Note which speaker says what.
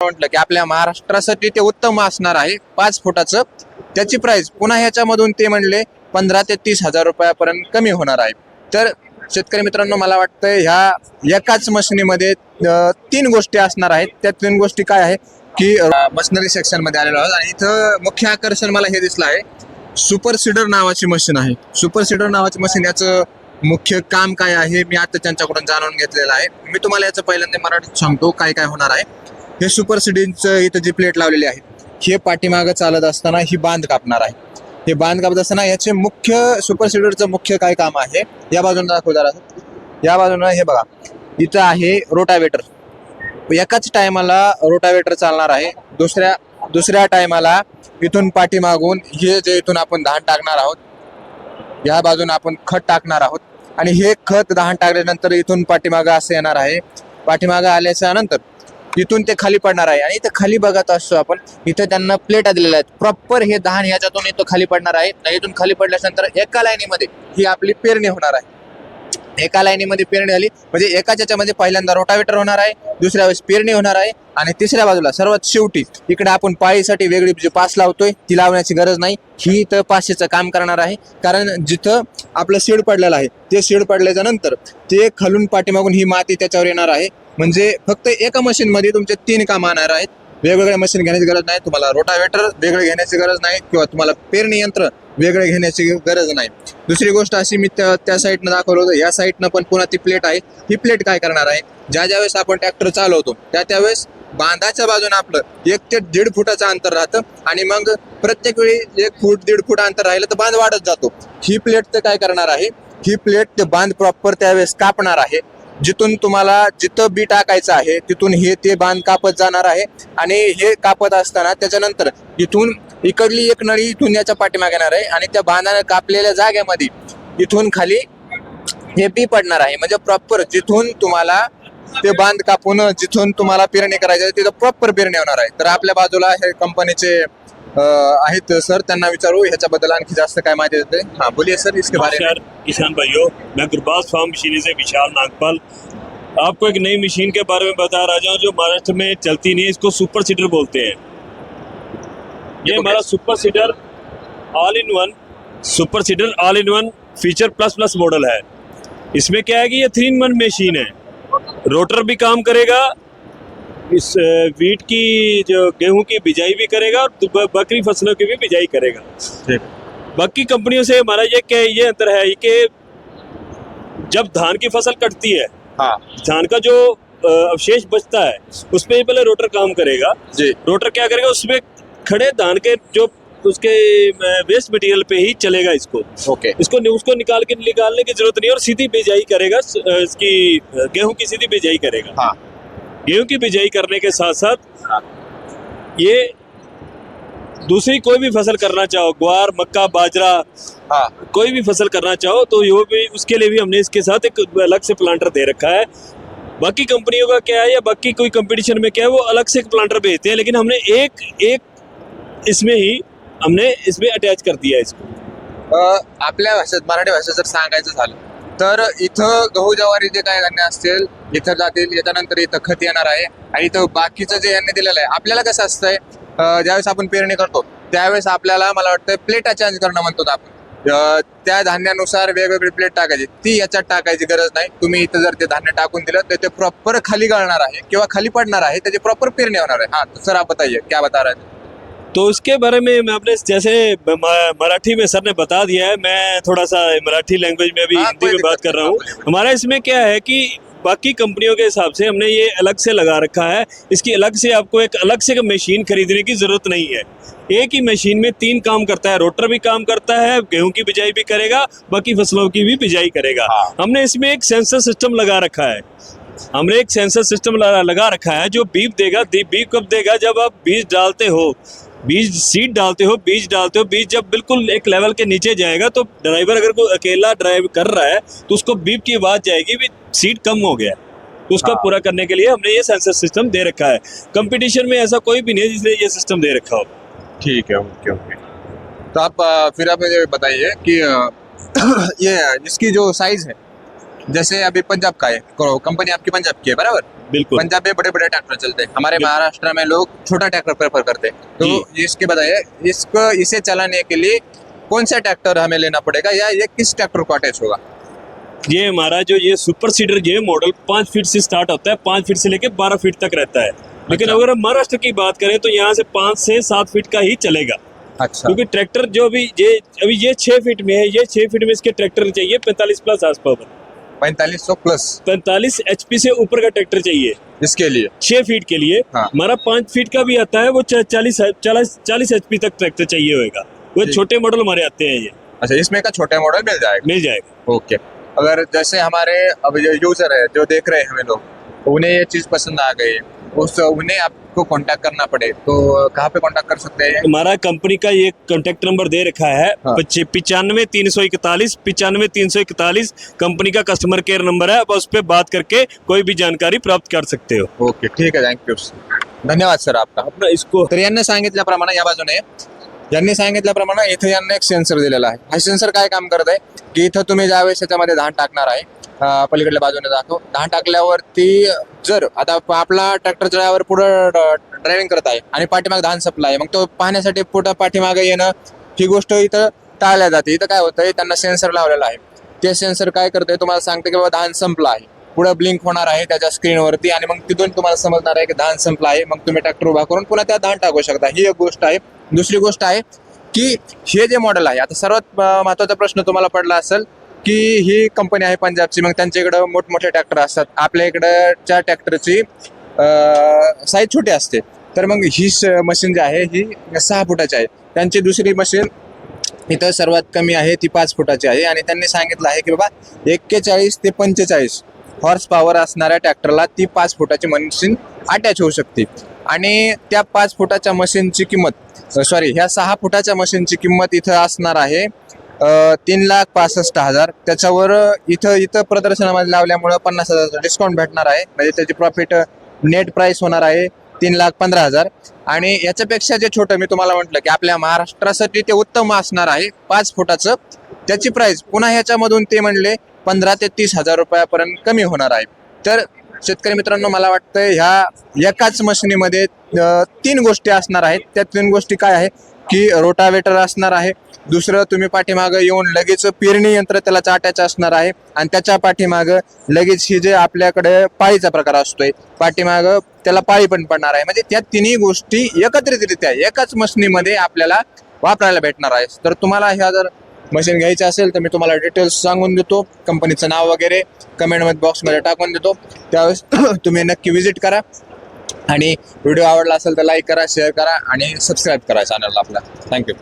Speaker 1: म्हटलं की आपल्या महाराष्ट्रासाठी ते उत्तम असणार आहे 5 फुटाचं. त्याची प्राइस पुन्हा ह्याच्यामधून ते म्हणले 15 ते 30 हजार रुपयापर्यंत कमी होणार आहे. तर शेतकरी मित्रांनो, मला वाटतं ह्या एकाच मशिनीमध्ये 3 गोष्टी असणार आहेत. त्या 3 गोष्टी काय आहे की मशिनरी सेक्शन मध्ये आलेलो आहोत आणि इथं मुख्य आकर्षण मला हे दिसलं आहे. सुपर सीडर नावाची मशीन आहे. सुपर सीडर नावाची मशीन, याचं मुख्य काम काय आहे मी आता त्यांच्याकडून जाणून घेतलेलं आहे. मी तुम्हाला याचं पहिल्यांदा मराठीत सांगतो काय काय होणार आहे. हे सुपर सीडरचं इथं जी प्लेट लावलेली आहे, हे पाठीमागं चालत असताना ही बांध कापणार आहे. हे बांध कापत असताना याचे मुख्य सुपर सीडरचं मुख्य काय काम आहे, या बाजूने दाखव जरा. या बाजूने हे बघा, इथं आहे रोटावेटर. एकाच टायमाला रोटावेटर चालणार आहे. दुसऱ्या टायमाला इथून पाठीमागून हे जे इथून आपण धान टाकणार आहोत, या बाजूने आपण खत टाकणार आहोत आणि हे खत धान टाकल्यानंतर इथून पाठीमागं असं येणार आहे. पाठीमागं आल्याच्या नंतर इथून ते खाली पडणार आहे आणि इथं खाली बघत असतो आपण, इथं त्यांना प्लेटा दिलेल्या आहेत. प्रॉपर हे धान ह्याच्यातून इथं खाली पडणार आहे. इथून खाली पडल्यानंतर एका लाईनीमध्ये ही आपली पेरणी होणार आहे. एका लाईनीमध्ये पेरणी झाली म्हणजे एकाच याच्यामध्ये पहिल्यांदा रोटावेटर होणार आहे, दुसऱ्या वेळेस पेरणी होणार आहे आणि तिसऱ्या बाजूला सर्वात शेवटी इकडे आपण पाळीसाठी वेगळी जी पास लावतोय ती लावण्याची गरज नाही. ही तर पासेचं काम करणार आहे. कारण जिथं आपलं सीड पडलेलं आहे ते सीड पडल्याच्या नंतर ते खालून पाठीमागून ही माती त्याच्यावर येणार आहे. म्हणजे फक्त एका मशीनमध्ये तुमचे 3 काम आणणार आहेत. वेगवेगळ्या मशीन घेण्याची गरज नाही तुम्हाला. रोटावेटर वेगळे घेण्याची गरज नाही किंवा तुम्हाला पेरणी यंत्र वेगळे घेण्याची गरज नाही. दुसरी गोष्ट अशी, मी त्या साईडनं दाखवलं होतं, या साईडनं पण पुन्हा ती प्लेट आहे. ही प्लेट काय करणार आहे, ज्यावेळेस आपण ट्रॅक्टर चालवतो त्यावेळेस बांधाच्या बाजूने आपलं 1 ते 1.5 फुटाचं अंतर राहतं आणि मग प्रत्येक वेळी 1 फूट 1.5 फूट अंतर राहिलं तर बांध वाढत जातो. ही प्लेट तर काय करणार आहे, ही प्लेट ते बांध प्रॉपर त्यावेळेस कापणार आहे. जिथून तुम्हाला जिथं बी टाकायचं आहे तिथून हे ते बांध कापत जाणार आहे आणि हे कापत असताना त्याच्यानंतर इथून इकडली एक नळी इथून याच्या पाठीमागे येणार आहे आणि त्या बांधाने कापलेल्या जागेमध्ये इथून खाली हे बी पडणार आहे. म्हणजे प्रॉपर जिथून तुम्हाला ते बांध कापून जिथून तुम्हाला पेरणी करायची आहे तिथं प्रॉपर पेरणी होणार आहे. तर आपल्या बाजूला हे कंपनीचे आहेत सर, त्यांना विचारू ह्याच्याबद्दल आणखी जास्त काय माहिती देते. हाँ बोलिए सर इसके बारे में.
Speaker 2: किसान भाइयों, मैं गुरबाज फार्म मशीनरी से विशाल नागपाल आपको एक नई मशीन के बारे में बता रहा हूँ जो महाराष्ट्र में चलती नहीं है। इसको सुपर सीडर बोलते हैं। ये हमारा super seeder all in one feature plus model है। इसमें क्या है कि ये 3-in-1 मशीन है। रोटर भी काम करेगा, इस वीट की जो गेहूं की बिजाई भी करेगा और बकरी फसलों की भी बिजाई करेगा। बाकी कंपनियों से हमारा ये अंतर है कि जब धान की फसल कटती है,
Speaker 1: हाँ,
Speaker 2: धान का जो अवशेष बचता है उसमें पहले रोटर काम करेगा
Speaker 1: जी।
Speaker 2: रोटर क्या करेगा, उसमें खड़े धान के जो उसके वेस्ट मटेरियल पे ही चलेगा।
Speaker 1: ओके।
Speaker 2: उसको निकालने की जरूरत नहीं और सीधी बिजाई करेगा। इसकी गेहूं की सीधी बिजाई करेगा।
Speaker 1: हाँ।
Speaker 2: गेहूं की बिजाई करने के साथ साथ ये दूसरी कोई भी फसल करना चाहो, ग्वार, मक्का, बाजरा,
Speaker 1: हाँ,
Speaker 2: कोई भी फसल करना चाहो तो ये भी उसके लिए भी हमने इसके साथ एक अलग से प्लांटर दे रखा है। बाकी कंपनियों का क्या है या बाकी कोई कंपटीशन में क्या है, वो अलग से एक प्लांटर भेजते हैं, लेकिन हमने एक इसमें अटॅच कर दिया इसको।
Speaker 1: आपल्या भाषेत, मराठी भाषेत जर सांगायचं झालं तर इथं गहू ज्वारी जे काय धान्य असतील इथं जातील, याच्यानंतर इथं खत येणार आहे आणि इथं बाकीचं जे यांनी दिलेलं आहे. आपल्याला कसं असतंय, ज्यावेळेस आपण पेरणी करतो त्यावेळेस आपल्याला, मला वाटतं प्लेटा चेंज करणं म्हणतो आपण, त्या धान्यानुसार वेगवेगळी प्लेट टाकायची. ती याच्यात टाकायची गरज नाही. तुम्ही इथं जर ते धान्य टाकून दिलं तर ते प्रॉपर खाली गळणार आहे किंवा खाली पडणार आहे, त्याची प्रॉपर पेरणी होणार आहे. हाँ तो सर आप बताइए क्या बता रहे थे.
Speaker 2: तो उसके बारे में मैं अपने जैसे मराठी में सर ने बता दिया है, मैं थोड़ा सा मराठी लैंग्वेज में भी हिंदी में बात कर रहा हूँ। हमारा इसमें क्या है कि बाकी कंपनियों के हिसाब से हमने ये अलग से लगा रखा है। इसकी अलग से आपको एक अलग से मशीन खरीदने की जरूरत नहीं है। एक ही मशीन में 3 काम करता है। रोटर भी काम करता है, गेहूं की बिजाई भी करेगा, बाकी फसलों की भी बिजाई करेगा। हमने इसमें एक सेंसर सिस्टम लगा रखा है। लगा रखा है जो बीप देगा। बीप कब देगा, जब आप बीज डालते हो, बीज डालते हो, बीज जब बिल्कुल एक लेवल के नीचे जाएगा तो ड्राइवर अगर कोई अकेला ड्राइव कर रहा है तो उसको बीप की आवाज जाएगी भी सीट कम हो गया। तो उसका पूरा करने के लिए हमने ये सेंसर सिस्टम दे रखा है। कंपटीशन में ऐसा कोई भी नहीं है जिसने ये सिस्टम दे रखा हो।
Speaker 1: ठीक है, ओके ओके। तो आप फिर आप मुझे बताइए कि ये इसकी जो साइज है जैसे अभी पंजाब का है, कंपनी आपकी पंजाब की है बराबर।
Speaker 2: बिल्कुल
Speaker 1: पंजाब में बड़े बड़े ट्रैक्टर चलते हैं, हमारे
Speaker 2: बिल्कुल।
Speaker 1: महाराष्ट्र में लोग छोटा ट्रैक्टर प्रेफर करते हैं। तो इसके बताइए, इसको इसे चलाने के लिए कौन सा ट्रैक्टर हमें लेना पड़ेगा, या ये किस ट्रैक्टर को अटैच होगा?
Speaker 2: ये हमारा जो ये सुपर सीडर ये मॉडल 5 फीट से स्टार्ट होता है, 5 फीट से लेके 12 फीट तक रहता है। लेकिन
Speaker 1: अच्छा।
Speaker 2: अगर हम महाराष्ट्र की बात करें तो यहाँ से 5 से 7 फीट का ही चलेगा,
Speaker 1: अच्छा,
Speaker 2: क्योंकि ट्रैक्टर जो अभी ये 6 फीट में है, ये 6 फीट में इसके ट्रैक्टर चाहिए 45 plus horse power,
Speaker 1: 4500 plus
Speaker 2: 45 HP से ऊपर का ट्रैक्टर चाहिए
Speaker 1: इसके लिए।
Speaker 2: 6 फीट के लिए।
Speaker 1: हाँ।
Speaker 2: हमारा 5 फीट का भी आता है, वो 40 HP तक ट्रैक्टर चाहिए होगा। वो
Speaker 1: ठीक।
Speaker 2: छोटे मॉडल हमारे आते हैं, ये
Speaker 1: अच्छा, इसमें का छोटे मॉडल मिल जाएगा।
Speaker 2: मिल जाएगा।
Speaker 1: ओके, अगर जैसे हमारे अब जो यूजर है जो देख रहे हैं हमें लोग, उन्हें ये चीज पसंद आ गई, उन्हें आपको कांटेक्ट करना पड़े तो कहाँ पे कांटेक्ट कर सकते हैं?
Speaker 2: हमारा कंपनी का ये कॉन्टेक्ट नंबर दे रखा है,
Speaker 1: हाँ।
Speaker 2: 95 341 कंपनी का कस्टमर केयर नंबर है। आप उस पर बात करके कोई भी जानकारी प्राप्त कर सकते हो।
Speaker 1: ओके, ठीक आहे, थँक्यू, धन्यवाद सर आपका।
Speaker 2: अपना इसको
Speaker 1: तर यांनी सांगितल्याप्रमाणे या बाजूने यांनी सांगितल्याप्रमाणे इथे यांनी एक सेन्सर दिलेला आहे। हा सेन्सर काय काम करत आहे की इथं तुम्ही ज्यावेळेस त्याच्यामध्ये धान टाकणार आहे, पलीकडल्या बाजूने जातो, धान टाकल्यावरती जर आता आपला ट्रॅक्टर ड्रायव्हर पुढे ड्रायव्हिंग करत आहे आणि पाठीमागे धान संपला आहे, मग तो पाहण्यासाठी पुढे पाठीमागे येणं ही गोष्ट इथं टाळल्या जाते। इथं काय होतंय, त्यांना सेन्सर लावलेला आहे, ते सेन्सर काय करतंय, तुम्हाला सांगते की बाबा धान संपला आहे, पुढे ब्लिंक होणार आहे त्याच्या स्क्रीनवरती, आणि मग तिथून तुम्हाला समजणार आहे की धान संपला आहे, मग तुम्ही ट्रॅक्टर उभा करून पुन्हा त्या धान टाकू शकता। ही एक गोष्ट आहे। दुसरी गोष्ट आहे की हे जे मॉडेल आहे, आता सर्वात महत्त्वाचा प्रश्न तुम्हाला पडला असेल की ही कंपनी आहे पंजाबची, मग त्यांच्या इकडं मोठमोठे ट्रॅक्टर असतात, आपल्या इकडच्या ट्रॅक्टरची साईज छोटी असते, तर मग ही मशीन जी आहे ही 6 फुटाची आहे। त्यांची दुसरी मशीन इथं सर्वात कमी आहे, ती 5 फुटाची आहे, आणि त्यांनी सांगितलं आहे की बाबा 41 ते 45 हॉर्स पॉवर असणाऱ्या ट्रॅक्टरला ती 5 फुटाची मशीन अटॅच होऊ शकते। आणि त्या 5 फुटाच्या मशीनची किंमत ह्या 6 फुटाच्या मशीनची किंमत इथं असणार आहे 3,65,000। त्याच्यावर इथं प्रदर्शनामध्ये लावल्यामुळं 50,000 डिस्काउंट भेटणार आहे, म्हणजे त्याची प्रॉफिट नेट प्राइस होणार आहे 3,15,000। आणि याच्यापेक्षा जे छोटं मी तुम्हाला म्हटलं की आपल्या महाराष्ट्रासाठी ते उत्तम असणार आहे 5 फुटाचं, त्याची प्राइस पुन्हा ह्याच्यामधून ते म्हणले 15,000 ते 30,000 रुपयापर्यंत कमी होणार आहे। तर शेतकरी मित्रांनो, मला वाटतं ह्या एकाच मशिनीमध्ये 3 गोष्टी असणार आहेत। त्या 3 गोष्टी काय आहे की रोटावेटर असणार आहे, दुसरं तुम्ही पाठीमागं येऊन लगेच पेरणी यंत्र त्याला अटॅच असणार आहे, आणि त्याच्या पाठीमागं लगेच ही जे आपल्याकडे पाळीचा प्रकार असतोय, पाठीमागं त्याला पाळी पण पडणार आहे। म्हणजे त्या 3 गोष्टी एकत्रितरित्या एकाच मशिनीमध्ये आपल्याला वापरायला भेटणार आहे। तर तुम्हाला ह्या जर मशीन घ्यायची असेल तर मी तुम्हाला डिटेल्स सांगून देतो, कंपनीचं नाव वगैरे कमेंट बॉक्समध्ये टाकून देतो, त्यावेळेस तुम्ही नक्की विजिट करा, आणि व्हिडिओ आवडला असेल तर लाईक करा, शेअर करा आणि सबस्क्राईब करा चॅनलला आपला। थँक्यू।